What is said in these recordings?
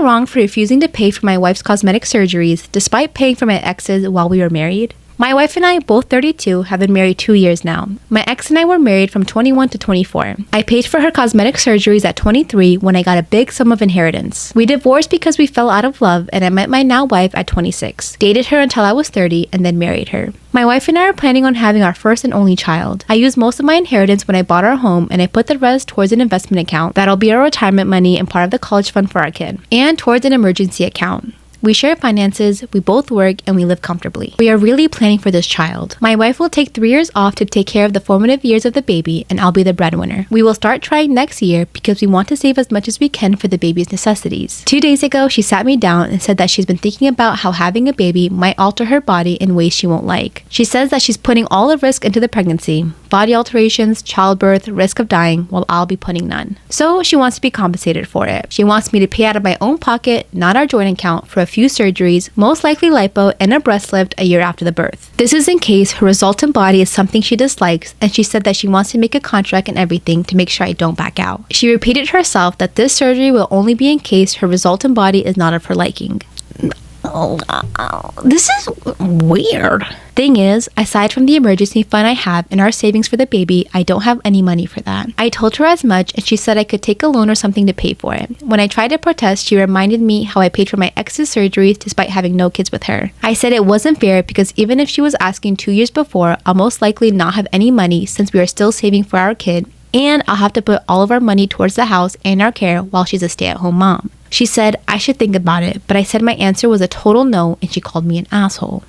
wrong for refusing to pay for my wife's cosmetic surgeries despite paying for my exes while we were married? My wife and I, both 32, have been married 2 years now. My ex and I were married from 21 to 24. I paid for her cosmetic surgeries at 23 when I got a big sum of inheritance. We divorced because we fell out of love, and I met my now wife at 26. Dated her until I was 30 and then married her. My wife and I are planning on having our first and only child. I used most of my inheritance when I bought our home, and I put the rest towards an investment account that'll be our retirement money and part of the college fund for our kid, and towards an emergency account. We share finances, we both work, and we live comfortably. We are really planning for this child. My wife will take 3 years off to take care of the formative years of the baby, and I'll be the breadwinner. We will start trying next year because we want to save as much as we can for the baby's necessities. 2 days ago, she sat me down and said that she's been thinking about how having a baby might alter her body in ways she won't like. She says that she's putting all the risk into the pregnancy, body alterations, childbirth, risk of dying, while I'll be putting none. So she wants to be compensated for it. She wants me to pay out of my own pocket, not our joint account, for a few surgeries, most likely lipo and a breast lift a year after the birth. This is in case her resultant body is something she dislikes, and she said that she wants to make a contract and everything to make sure I don't back out. She repeated herself that this surgery will only be in case her resultant body is not of her liking. This is weird. Thing is, aside from the emergency fund I have and our savings for the baby, I don't have any money for that. I told her as much, and she said I could take a loan or something to pay for it. When I tried to protest, she reminded me how I paid for my ex's surgeries despite having no kids with her. I said it wasn't fair because even if she was asking 2 years before, I'll most likely not have any money since we are still saving for our kid, and I'll have to put all of our money towards the house and our care while she's a stay-at-home mom. She said I should think about it, but I said my answer was a total no, and she called me an asshole.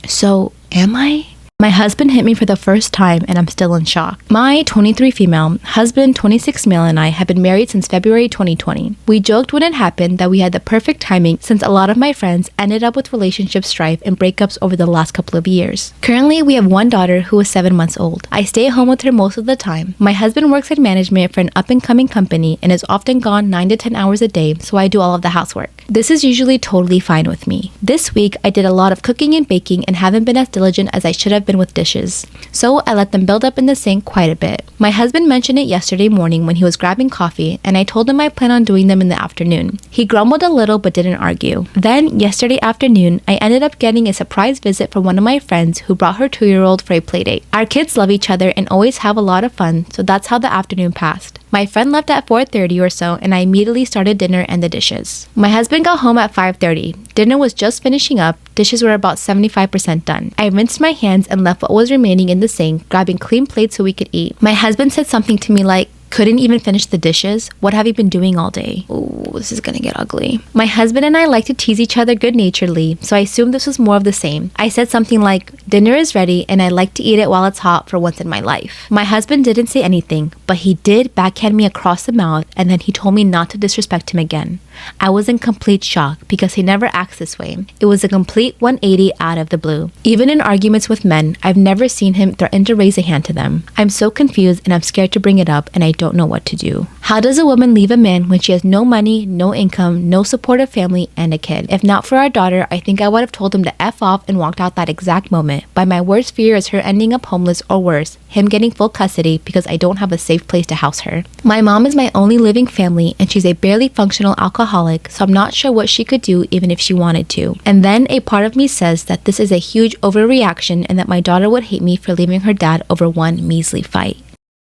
So, am I? My husband hit me for the first time, and I'm still in shock. My 23 female, husband 26 male, and I have been married since February 2020. We joked when it happened that we had the perfect timing since a lot of my friends ended up with relationship strife and breakups over the last couple of years. Currently, we have one daughter who is 7 months old. I stay at home with her most of the time. My husband works in management for an up-and-coming company and is often gone 9 to 10 hours a day, so I do all of the housework. This is usually totally fine with me. This week, I did a lot of cooking and baking and haven't been as diligent as I should have been with dishes, so I let them build up in the sink quite a bit. My husband mentioned it yesterday morning when he was grabbing coffee, and I told him I plan on doing them in the afternoon. He grumbled a little but didn't argue. Then, yesterday afternoon, I ended up getting a surprise visit from one of my friends who brought her 2-year-old for a playdate. Our kids love each other and always have a lot of fun, so that's how the afternoon passed. My friend left at 4:30 or so, and I immediately started dinner and the dishes. My husband got home at 5:30. Dinner was just finishing up. Dishes were about 75% done. I rinsed my hands and left what was remaining in the sink, grabbing clean plates so we could eat. My husband said something to me like, "Couldn't even finish the dishes? What have you been doing all day?" Ooh, this is gonna get ugly. My husband and I like to tease each other good-naturedly, so I assumed this was more of the same. I said something like, "Dinner is ready and I like to eat it while it's hot for once in my life." My husband didn't say anything, but he did backhand me across the mouth, and then he told me not to disrespect him again. I was in complete shock because he never acts this way. It was a complete 180 out of the blue. Even in arguments with men, I've never seen him threaten to raise a hand to them. I'm so confused and I'm scared to bring it up, and I don't know what to do. How does a woman leave a man when she has no money, no income, no supportive family, and a kid? If not for our daughter, I think I would have told him to F off and walked out that exact moment. But my worst fear is her ending up homeless, or worse, him getting full custody because I don't have a safe place to house her. My mom is my only living family, and she's a barely functional alcoholic, so I'm not sure what she could do even if she wanted to. And then a part of me says that this is a huge overreaction and that my daughter would hate me for leaving her dad over one measly fight.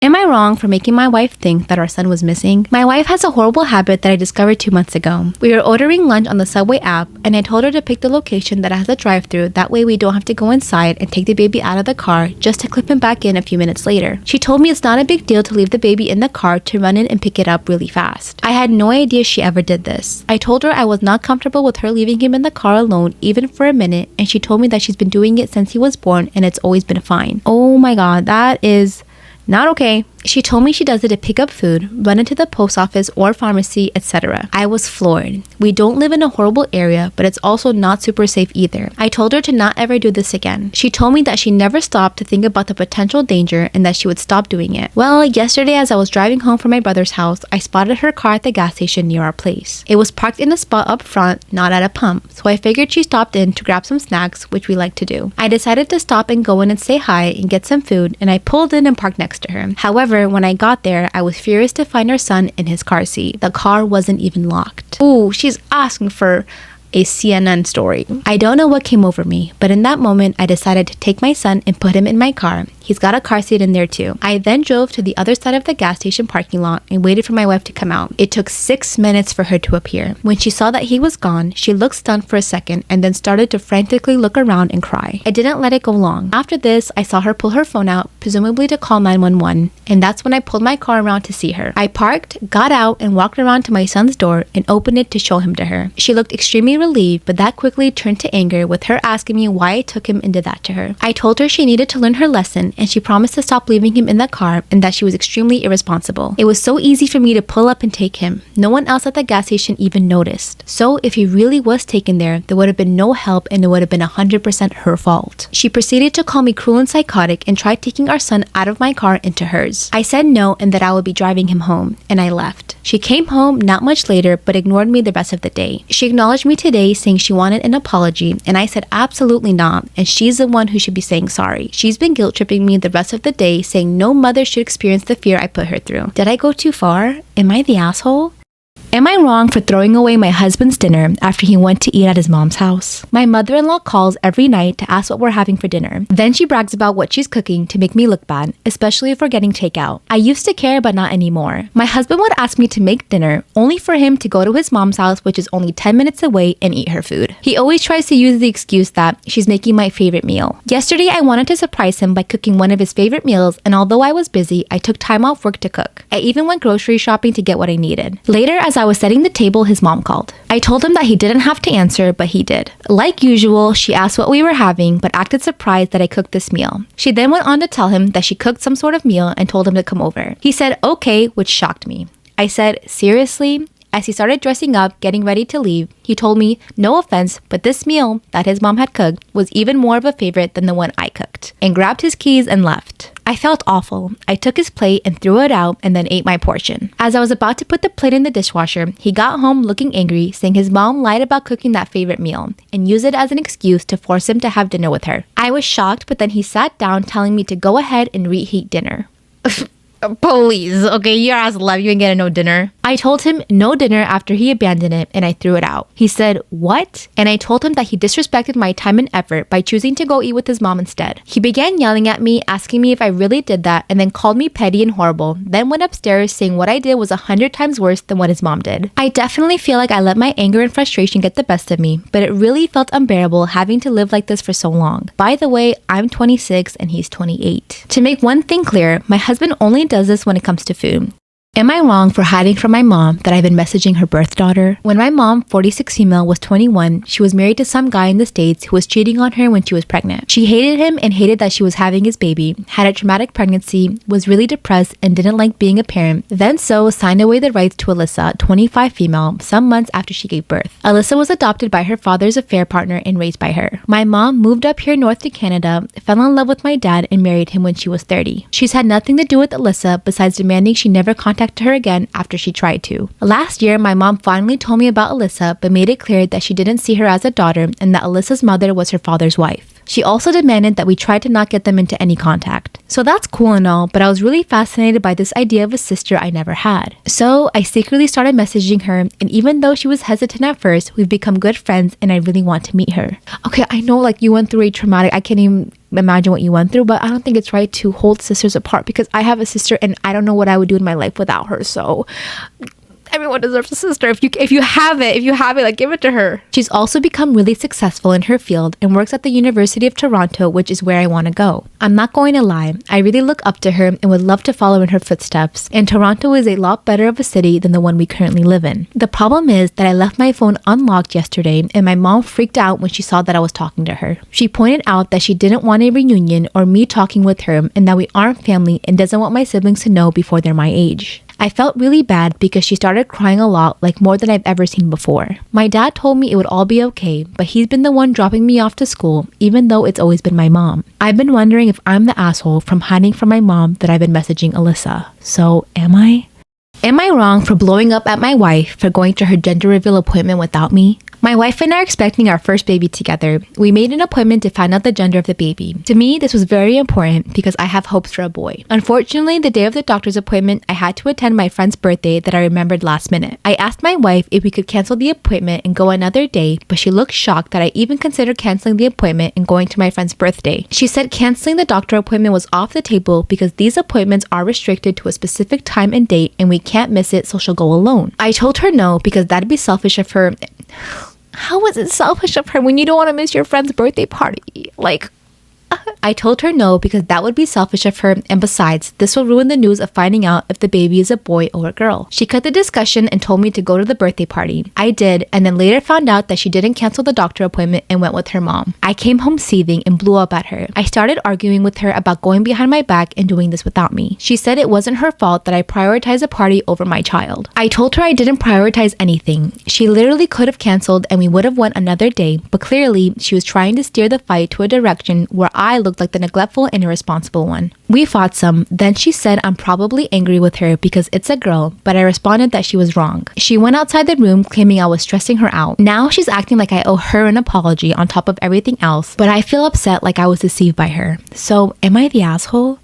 Am I wrong for making my wife think that our son was missing? My wife has a horrible habit that I discovered 2 months ago. We were ordering lunch on the Subway app, and I told her to pick the location that has a drive-thru. That way we don't have to go inside and take the baby out of the car just to clip him back in a few minutes later. She told me it's not a big deal to leave the baby in the car to run in and pick it up really fast. I had no idea she ever did this. I told her I was not comfortable with her leaving him in the car alone even for a minute, and she told me that she's been doing it since he was born and it's always been fine. Oh my god, that is not okay. She told me she does it to pick up food, run into the post office or pharmacy, etc. I was floored. We don't live in a horrible area, but it's also not super safe either. I told her to not ever do this again. She told me that she never stopped to think about the potential danger and that she would stop doing it. Well, yesterday as I was driving home from my brother's house, I spotted her car at the gas station near our place. It was parked in a spot up front, not at a pump, so I figured she stopped in to grab some snacks, which we like to do. I decided to stop and go in and say hi and get some food, and I pulled in and parked next to her. However, However, when I got there, I was furious to find our son in his car seat. The car wasn't even locked. Ooh, she's asking for a CNN story. I don't know what came over me, but in that moment, I decided to take my son and put him in my car. He's got a car seat in there too. I then drove to the other side of the gas station parking lot and waited for my wife to come out. It took 6 minutes for her to appear. When she saw that he was gone, she looked stunned for a second and then started to frantically look around and cry. I didn't let it go long. After this, I saw her pull her phone out, presumably to call 911, and that's when I pulled my car around to see her. I parked, got out, and walked around to my son's door and opened it to show him to her. She looked extremely relieved, but that quickly turned to anger with her asking me why I took him and did that to her. I told her she needed to learn her lesson and she promised to stop leaving him in the car and that she was extremely irresponsible. It was so easy for me to pull up and take him. No one else at the gas station even noticed. So if he really was taken there would have been no help and it would have been 100% her fault. She proceeded to call me cruel and psychotic and tried taking our son out of my car into hers. I said no and that I would be driving him home, and I left. She came home not much later but ignored me the rest of the day. She acknowledged me today saying she wanted an apology, and I said absolutely not, and she's the one who should be saying sorry. She's been guilt tripping me the rest of the day, saying no mother should experience the fear I put her through. Did I go too far? Am I the asshole? Am I wrong for throwing away my husband's dinner after he went to eat at his mom's house? My mother-in-law calls every night to ask what we're having for dinner. Then she brags about what she's cooking to make me look bad, especially if we're getting takeout. I used to care, but not anymore. My husband would ask me to make dinner, only for him to go to his mom's house, which is only 10 minutes away, and eat her food. He always tries to use the excuse that she's making my favorite meal. Yesterday, I wanted to surprise him by cooking one of his favorite meals, and although I was busy, I took time off work to cook. I even went grocery shopping to get what I needed. Later, as I was setting the table, his mom called. I told him that he didn't have to answer, but he did. Like usual, she asked what we were having, but acted surprised that I cooked this meal. She then went on to tell him that she cooked some sort of meal and told him to come over. He said okay, which shocked me. I said, seriously? As he started dressing up, getting ready to leave, he told me, no offense, but this meal that his mom had cooked was even more of a favorite than the one I cooked, and grabbed his keys and left. I felt awful. I took his plate and threw it out and then ate my portion. As I was about to put the plate in the dishwasher, he got home looking angry, saying his mom lied about cooking that favorite meal and used it as an excuse to force him to have dinner with her. I was shocked, but then he sat down telling me to go ahead and reheat dinner. Please, okay, your ass left, you ain't getting no dinner. I told him no dinner after he abandoned it and I threw it out. He said, what? And I told him that he disrespected my time and effort by choosing to go eat with his mom instead. He began yelling at me, asking me if I really did that, and then called me petty and horrible, then went upstairs saying what I did was 100 times worse than what his mom did. I definitely feel like I let my anger and frustration get the best of me, but it really felt unbearable having to live like this for so long. By the way, I'm 26 and he's 28. To make one thing clear, my husband only does this when it comes to food. Am I wrong for hiding from my mom that I've been messaging her birth daughter? When my mom, 46 female, was 21, she was married to some guy in the States who was cheating on her when she was pregnant. She hated him and hated that she was having his baby, had a traumatic pregnancy, was really depressed and didn't like being a parent, then signed away the rights to Alyssa, 25 female, some months after she gave birth. Alyssa was adopted by her father's affair partner and raised by her. My mom moved up here north to Canada, fell in love with my dad and married him when she was 30. She's had nothing to do with Alyssa besides demanding she never contact her again after she tried to. Last year, my mom finally told me about Alyssa, but made it clear that she didn't see her as a daughter and that Alyssa's mother was her father's wife. She also demanded that we try to not get them into any contact. So that's cool and all, but I was really fascinated by this idea of a sister I never had. So I secretly started messaging her, and even though she was hesitant at first, we've become good friends and I really want to meet her. Okay, I know you went through a traumatic, I can't even imagine what you went through, but I don't think it's right to hold sisters apart because I have a sister and I don't know what I would do in my life without her. So everyone deserves a sister. If you have it, give it to her. She's also become really successful in her field and works at the University of Toronto, which is where I want to go. I'm not going to lie, I really look up to her and would love to follow in her footsteps. And Toronto is a lot better of a city than the one we currently live in. The problem is that I left my phone unlocked yesterday and my mom freaked out when she saw that I was talking to her. She pointed out that she didn't want a reunion or me talking with her and that we aren't family and doesn't want my siblings to know before they're my age. I felt really bad because she started crying a lot, more than I've ever seen before. My dad told me it would all be okay, but he's been the one dropping me off to school, even though it's always been my mom. I've been wondering if I'm the asshole from hiding from my mom that I've been messaging Alyssa. So, am I? Am I wrong for blowing up at my wife for going to her gender reveal appointment without me? My wife and I are expecting our first baby together. We made an appointment to find out the gender of the baby. To me, this was very important because I have hopes for a boy. Unfortunately, the day of the doctor's appointment, I had to attend my friend's birthday that I remembered last minute. I asked my wife if we could cancel the appointment and go another day, but she looked shocked that I even considered canceling the appointment and going to my friend's birthday. She said canceling the doctor appointment was off the table because these appointments are restricted to a specific time and date and we can't miss it, so she'll go alone. I told her no because that'd be selfish of her. How is it selfish of her when you don't want to miss your friend's birthday party? I told her no because that would be selfish of her, and besides, this will ruin the news of finding out if the baby is a boy or a girl. She cut the discussion and told me to go to the birthday party. I did, and then later found out that she didn't cancel the doctor appointment and went with her mom. I came home seething and blew up at her. I started arguing with her about going behind my back and doing this without me. She said it wasn't her fault that I prioritized a party over my child. I told her I didn't prioritize anything. She literally could have canceled and we would have went another day, but clearly she was trying to steer the fight to a direction where I looked like the neglectful and irresponsible one. We fought some, then she said I'm probably angry with her because it's a girl, but I responded that she was wrong. She went outside the room claiming I was stressing her out. Now she's acting like I owe her an apology on top of everything else, but I feel upset like I was deceived by her. So am I the asshole?